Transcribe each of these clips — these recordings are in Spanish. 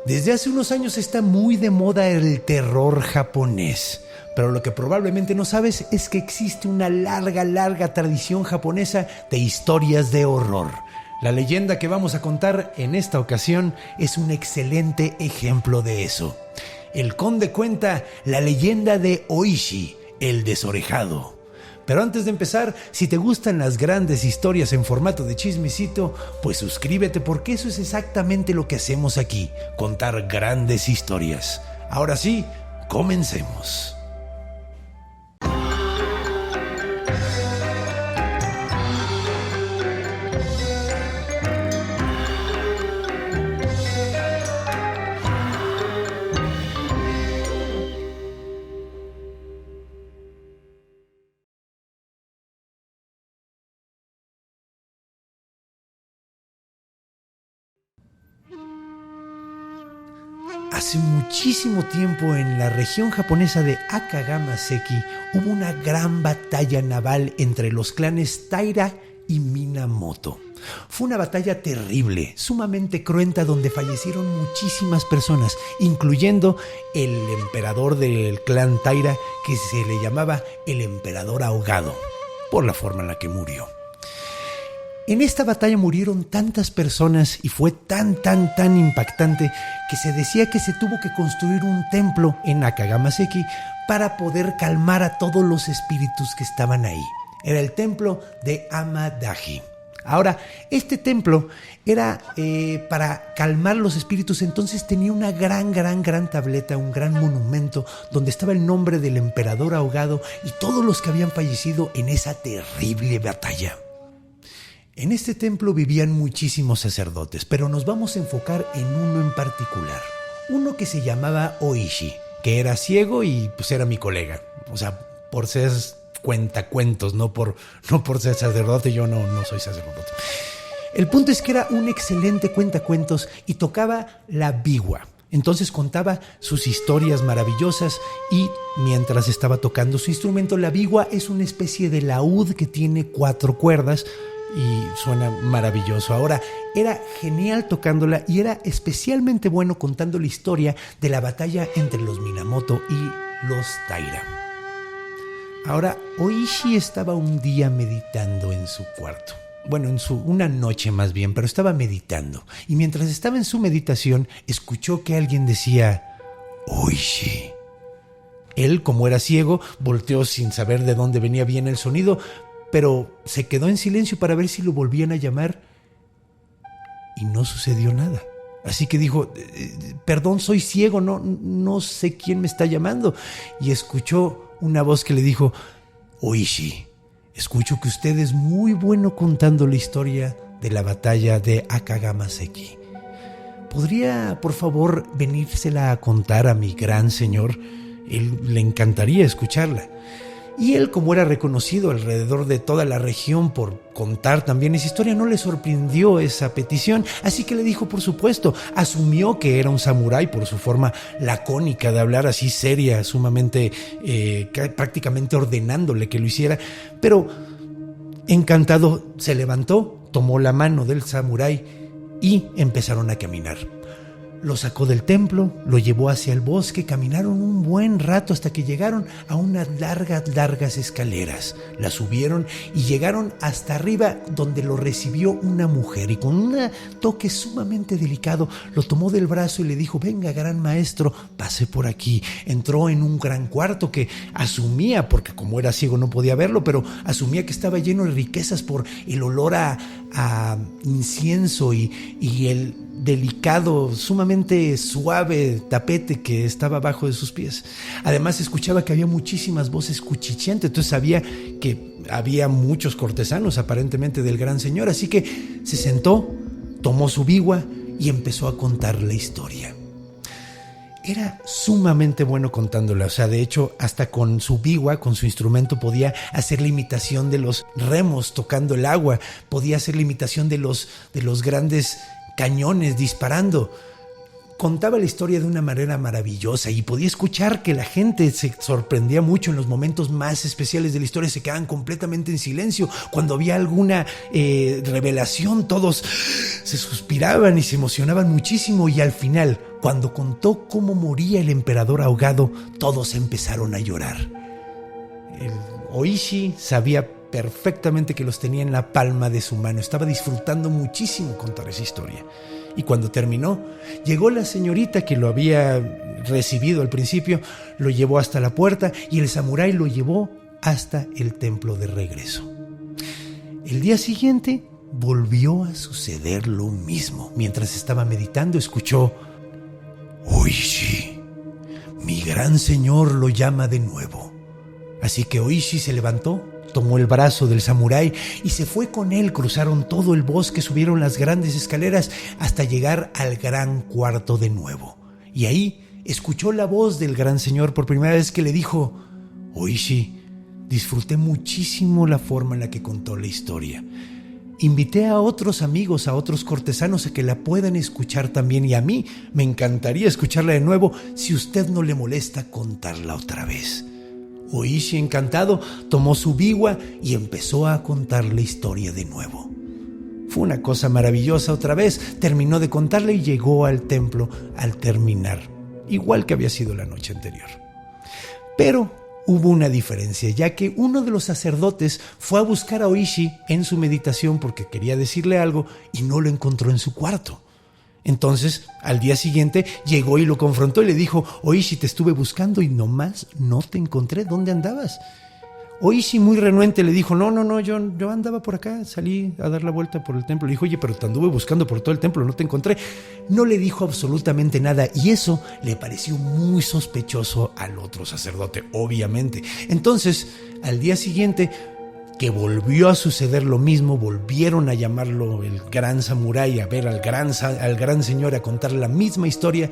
Desde hace unos años está muy de moda el terror japonés. Pero lo que probablemente no sabes es que existe una larga tradición japonesa de historias de horror. La leyenda que vamos a contar en esta ocasión es un excelente ejemplo de eso. El conde cuenta la leyenda de Oishi, el desorejado. Pero antes de empezar, si te gustan las grandes historias en formato de chismecito, pues suscríbete porque eso es exactamente lo que hacemos aquí, contar grandes historias. Ahora sí, comencemos. Hace muchísimo tiempo en la región japonesa de Akagamaseki hubo una gran batalla naval entre los clanes Taira y Minamoto. Fue una batalla terrible, sumamente cruenta, donde fallecieron muchísimas personas, incluyendo el emperador del clan Taira, que se le llamaba el emperador ahogado, por la forma en la que murió. En esta batalla murieron tantas personas y fue tan impactante que se decía que se tuvo que construir un templo en Akagamaseki para poder calmar a todos los espíritus que estaban ahí. Era el templo de Amadaji. Ahora, este templo era para calmar los espíritus, entonces tenía una gran tableta, un gran monumento donde estaba el nombre del emperador ahogado y todos los que habían fallecido en esa terrible batalla. En este templo vivían muchísimos sacerdotes, pero nos vamos a enfocar en uno en particular. Uno que se llamaba Oishi, que era ciego y pues era mi colega. O sea, por ser cuentacuentos, no por ser sacerdote. Yo no soy sacerdote. El punto es que era un excelente cuentacuentos y tocaba la biwa. Entonces contaba sus historias maravillosas y mientras estaba tocando su instrumento, la biwa es una especie de laúd que tiene 4 cuerdas y suena maravilloso. Ahora, era genial tocándola y era especialmente bueno contando la historia de la batalla entre los Minamoto y los Taira. Ahora, Oishi estaba un día meditando en su cuarto. Bueno, una noche más bien, pero estaba meditando. Y mientras estaba en su meditación, escuchó que alguien decía, Oishi. Él, como era ciego, volteó sin saber de dónde venía bien el sonido, pero se quedó en silencio para ver si lo volvían a llamar y no sucedió nada. Así que dijo, perdón, soy ciego, no sé quién me está llamando. Y escuchó una voz que le dijo, Oishi, escucho que usted es muy bueno contando la historia de la batalla de Akagamaseki. ¿Podría, por favor, venírsela a contar a mi gran señor? Le encantaría escucharla. Y él, como era reconocido alrededor de toda la región por contar también esa historia, no le sorprendió esa petición, así que le dijo por supuesto. Asumió que era un samurái por su forma lacónica de hablar, así seria, sumamente, prácticamente ordenándole que lo hiciera, pero encantado se levantó, tomó la mano del samurái y empezaron a caminar. Lo sacó del templo, lo llevó hacia el bosque, caminaron un buen rato hasta que llegaron a unas largas escaleras. Las subieron y llegaron hasta arriba, donde lo recibió una mujer y con un toque sumamente delicado lo tomó del brazo y le dijo, venga, gran maestro, pase por aquí. Entró en un gran cuarto que asumía, porque como era ciego no podía verlo, pero asumía que estaba lleno de riquezas por el olor a incienso y el delicado, sumamente suave tapete que estaba abajo de sus pies. Además escuchaba que había muchísimas voces cuchicheantes, entonces sabía que había muchos cortesanos aparentemente del gran señor, así que se sentó, tomó su biwa y empezó a contar la historia. Era sumamente bueno contándola, o sea, de hecho, hasta con su biwa, con su instrumento, podía hacer la imitación de los remos tocando el agua, podía hacer la imitación de los grandes cañones disparando. contaba la historia de una manera maravillosa y podía escuchar que la gente se sorprendía mucho en los momentos más especiales de la historia, se quedaban completamente en silencio. Cuando había alguna revelación, todos se suspiraban y se emocionaban muchísimo, y al final, cuando contó cómo moría el emperador ahogado, todos empezaron a llorar. El Oishi sabía perfectamente que los tenía en la palma de su mano, estaba disfrutando muchísimo contar esa historia. Y cuando terminó, llegó la señorita que lo había recibido al principio, lo llevó hasta la puerta y el samurái lo llevó hasta el templo de regreso. El día siguiente volvió a suceder lo mismo. Mientras estaba meditando, escuchó: Oishi, mi gran señor lo llama de nuevo. Así que Oishi se levantó, tomó el brazo del samurái y se fue con él. Cruzaron todo el bosque, subieron las grandes escaleras hasta llegar al gran cuarto de nuevo. Y ahí escuchó la voz del gran señor por primera vez, que le dijo: Oishi, disfruté muchísimo la forma en la que contó la historia. Invité a otros amigos, a otros cortesanos a que la puedan escuchar también, y a mí me encantaría escucharla de nuevo si usted no le molesta contarla otra vez. Oishi, encantado, tomó su biwa y empezó a contar la historia de nuevo. Fue una cosa maravillosa otra vez. Terminó de contarla y llegó al templo al terminar, igual que había sido la noche anterior. Pero hubo una diferencia, ya que uno de los sacerdotes fue a buscar a Oishi en su meditación porque quería decirle algo y no lo encontró en su cuarto. Entonces, al día siguiente, llegó y lo confrontó y le dijo: Oishi, te estuve buscando y nomás no te encontré. ¿Dónde andabas? Oishi, muy renuente, le dijo: No, yo andaba por acá, salí a dar la vuelta por el templo. Le dijo: Oye, pero te anduve buscando por todo el templo, no te encontré. No le dijo absolutamente nada, y eso le pareció muy sospechoso al otro sacerdote, obviamente. Entonces, al día siguiente, que volvió a suceder lo mismo, volvieron a llamarlo el gran samurái, a ver al gran señor, a contar la misma historia,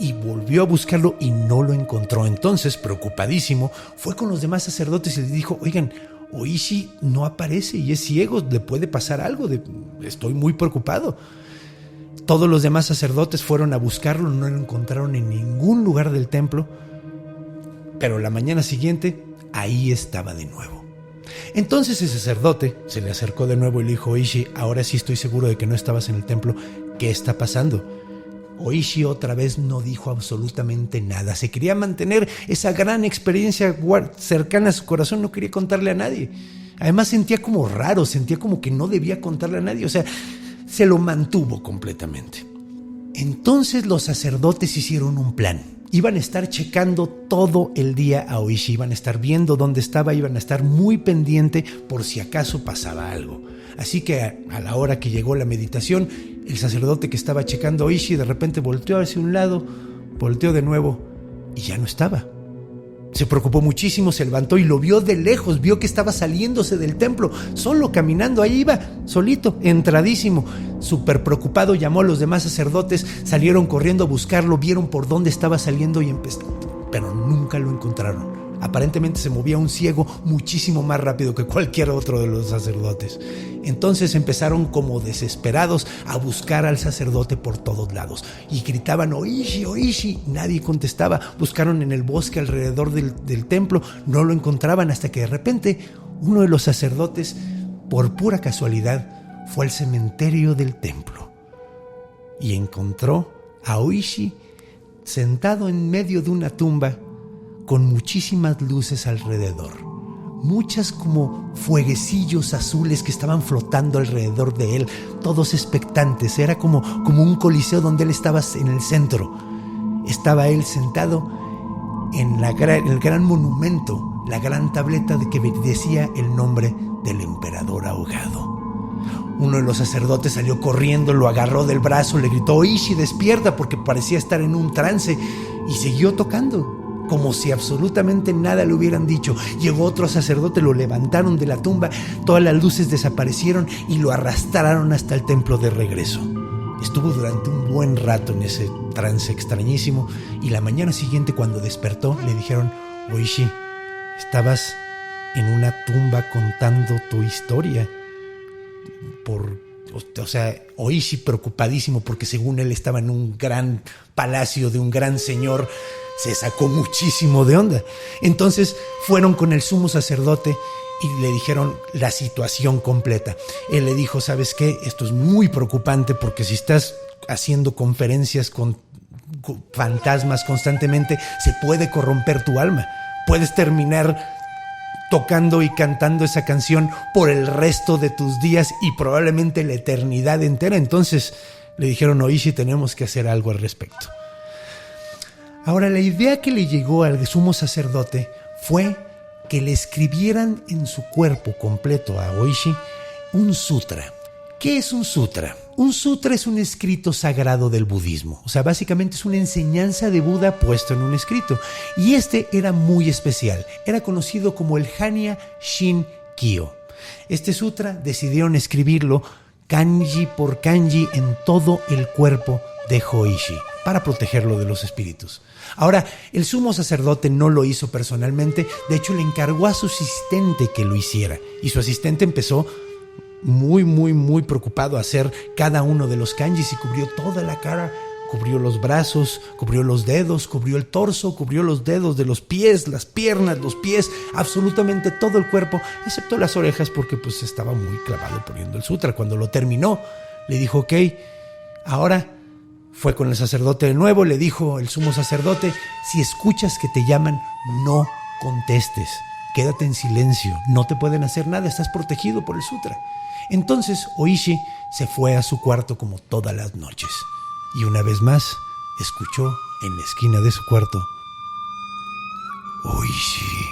y volvió a buscarlo y no lo encontró. Entonces, preocupadísimo, fue con los demás sacerdotes y les dijo: Oigan, Oishi no aparece y es ciego, le puede pasar algo, estoy muy preocupado. Todos los demás sacerdotes fueron a buscarlo, no lo encontraron en ningún lugar del templo, pero la mañana siguiente, ahí estaba de nuevo. Entonces el sacerdote se le acercó de nuevo y le dijo: Oishi, ahora sí estoy seguro de que no estabas en el templo. ¿Qué está pasando? Oishi otra vez no dijo absolutamente nada. Se quería mantener esa gran experiencia cercana a su corazón, no quería contarle a nadie. Además sentía como raro, sentía como que no debía contarle a nadie. O sea, se lo mantuvo completamente. Entonces los sacerdotes hicieron un plan. Iban a estar checando todo el día a Oishi, iban a estar viendo dónde estaba, iban a estar muy pendiente por si acaso pasaba algo. Así que a la hora que llegó la meditación, el sacerdote que estaba checando a Oishi de repente volteó hacia un lado, volteó de nuevo y ya no estaba. Se preocupó muchísimo, se levantó y lo vio de lejos, vio que estaba saliéndose del templo, solo caminando, ahí iba, solito, entradísimo. Súper preocupado, llamó a los demás sacerdotes, salieron corriendo a buscarlo, vieron por dónde estaba saliendo y pero nunca lo encontraron. Aparentemente se movía un ciego muchísimo más rápido que cualquier otro de los sacerdotes. Entonces empezaron como desesperados a buscar al sacerdote por todos lados y gritaban: Oishi, Oishi. Nadie contestaba. Buscaron en el bosque alrededor del templo, no lo encontraban, hasta que de repente uno de los sacerdotes, por pura casualidad, fue al cementerio del templo y encontró a Oishi sentado en medio de una tumba con muchísimas luces alrededor, muchas como fueguecillos azules que estaban flotando alrededor de él, todos expectantes. Era como un coliseo donde él estaba en el centro. Estaba él sentado en el gran monumento, la gran tableta de que decía el nombre del emperador ahogado. Uno de los sacerdotes salió corriendo, lo agarró del brazo, le gritó: Oishi, despierta, porque parecía estar en un trance, y siguió tocando como si absolutamente nada le hubieran dicho. Llegó otro sacerdote, lo levantaron de la tumba, todas las luces desaparecieron y lo arrastraron hasta el templo de regreso. Estuvo durante un buen rato en ese trance extrañísimo, y la mañana siguiente, cuando despertó, le dijeron: Oishi, estabas en una tumba contando tu historia. O sea, Oishi preocupadísimo porque según él estaba en un gran palacio de un gran señor, se sacó muchísimo de onda. Entonces fueron con el sumo sacerdote y le dijeron la situación completa. Él le dijo, ¿sabes qué? Esto es muy preocupante porque si estás haciendo conferencias con fantasmas constantemente, se puede corromper tu alma. Puedes terminar tocando y cantando esa canción por el resto de tus días y probablemente la eternidad entera. Entonces le dijeron, Oishi, tenemos que hacer algo al respecto. Ahora, la idea que le llegó al sumo sacerdote fue que le escribieran en su cuerpo completo a Oishi un sutra. ¿Qué es un sutra? Un sutra es un escrito sagrado del budismo. O sea, básicamente es una enseñanza de Buda puesto en un escrito. Y este era muy especial. Era conocido como el Hanya Shin Kyo. Este sutra decidieron escribirlo kanji por kanji en todo el cuerpo de Oishi para protegerlo de los espíritus. Ahora, el sumo sacerdote no lo hizo personalmente. De hecho, le encargó a su asistente que lo hiciera. Y su asistente empezó muy preocupado a hacer cada uno de los kanjis y cubrió toda la cara, cubrió los brazos, cubrió los dedos, cubrió el torso, cubrió los dedos de los pies, las piernas, los pies, absolutamente todo el cuerpo, excepto las orejas porque pues estaba muy clavado poniendo el sutra. Cuando lo terminó, le dijo, ok, ahora fue con el sacerdote de nuevo, le dijo el sumo sacerdote, si escuchas que te llaman, no contestes, quédate en silencio, no te pueden hacer nada, estás protegido por el sutra. Entonces Oishi se fue a su cuarto como todas las noches y una vez más escuchó en la esquina de su cuarto, Oishi,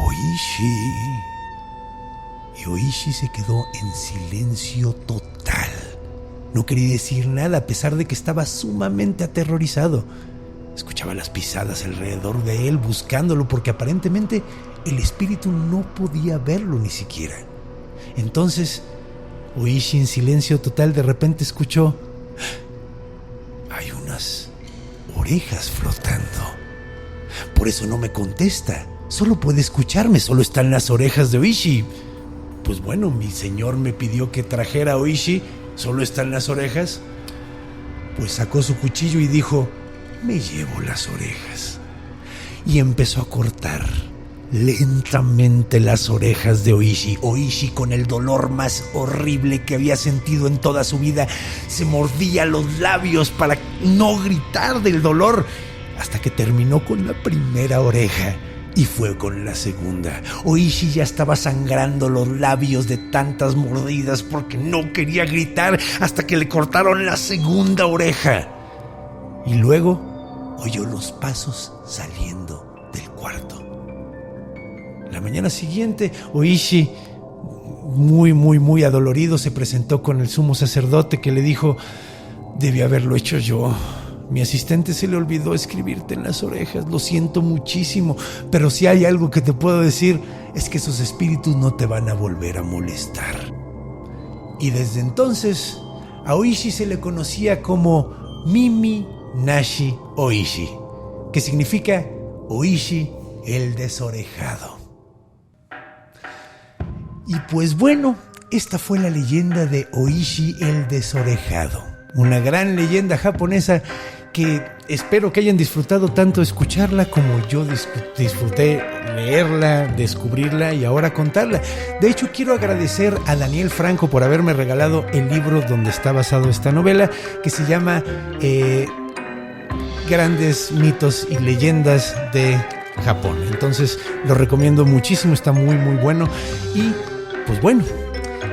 Oishi. Y Oishi se quedó en silencio total. No quería decir nada a pesar de que estaba sumamente aterrorizado. Escuchaba las pisadas alrededor de él buscándolo porque aparentemente el espíritu no podía verlo ni siquiera. Entonces, Oishi en silencio total de repente escuchó, hay unas orejas flotando. Por eso no me contesta. Solo puede escucharme, solo están las orejas de Oishi. Pues bueno, mi señor me pidió que trajera a Oishi, solo están las orejas. Pues sacó su cuchillo y dijo, me llevo las orejas. Y empezó a cortar lentamente las orejas de Oishi. Oishi, con el dolor más horrible que había sentido en toda su vida, se mordía los labios para no gritar del dolor, hasta que terminó con la primera oreja y fue con la segunda. Oishi ya estaba sangrando los labios de tantas mordidas porque no quería gritar hasta que le cortaron la segunda oreja. Y luego oyó los pasos saliendo del cuarto. La mañana siguiente, Oishi, muy adolorido, se presentó con el sumo sacerdote que le dijo, debí haberlo hecho yo. Mi asistente se le olvidó escribirte en las orejas, lo siento muchísimo, pero si hay algo que te puedo decir es que esos espíritus no te van a volver a molestar. Y desde entonces a Oishi se le conocía como Mimi Nashi Oishi, que significa Oishi el desorejado. Y pues bueno, esta fue la leyenda de Oishi el desorejado, una gran leyenda japonesa que espero que hayan disfrutado tanto escucharla como yo disfruté leerla, descubrirla y ahora contarla. De hecho, quiero agradecer a Daniel Franco por haberme regalado el libro donde está basado esta novela, que se llama Grandes mitos y leyendas de Japón. Entonces lo recomiendo muchísimo, está muy bueno. Y pues bueno,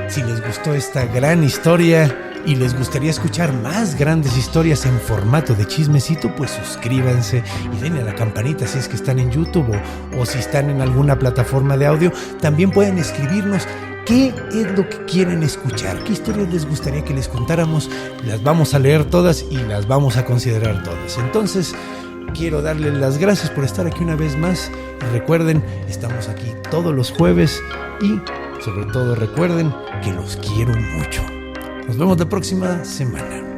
si les gustó esta gran historia y les gustaría escuchar más grandes historias en formato de chismecito, pues suscríbanse y denle a la campanita si es que están en YouTube o si están en alguna plataforma de audio. También pueden escribirnos qué es lo que quieren escuchar, qué historias les gustaría que les contáramos. Las vamos a leer todas y las vamos a considerar todas. Entonces, quiero darles las gracias por estar aquí una vez más. Recuerden, estamos aquí todos los jueves y sobre todo recuerden que los quiero mucho. Nos vemos la próxima semana.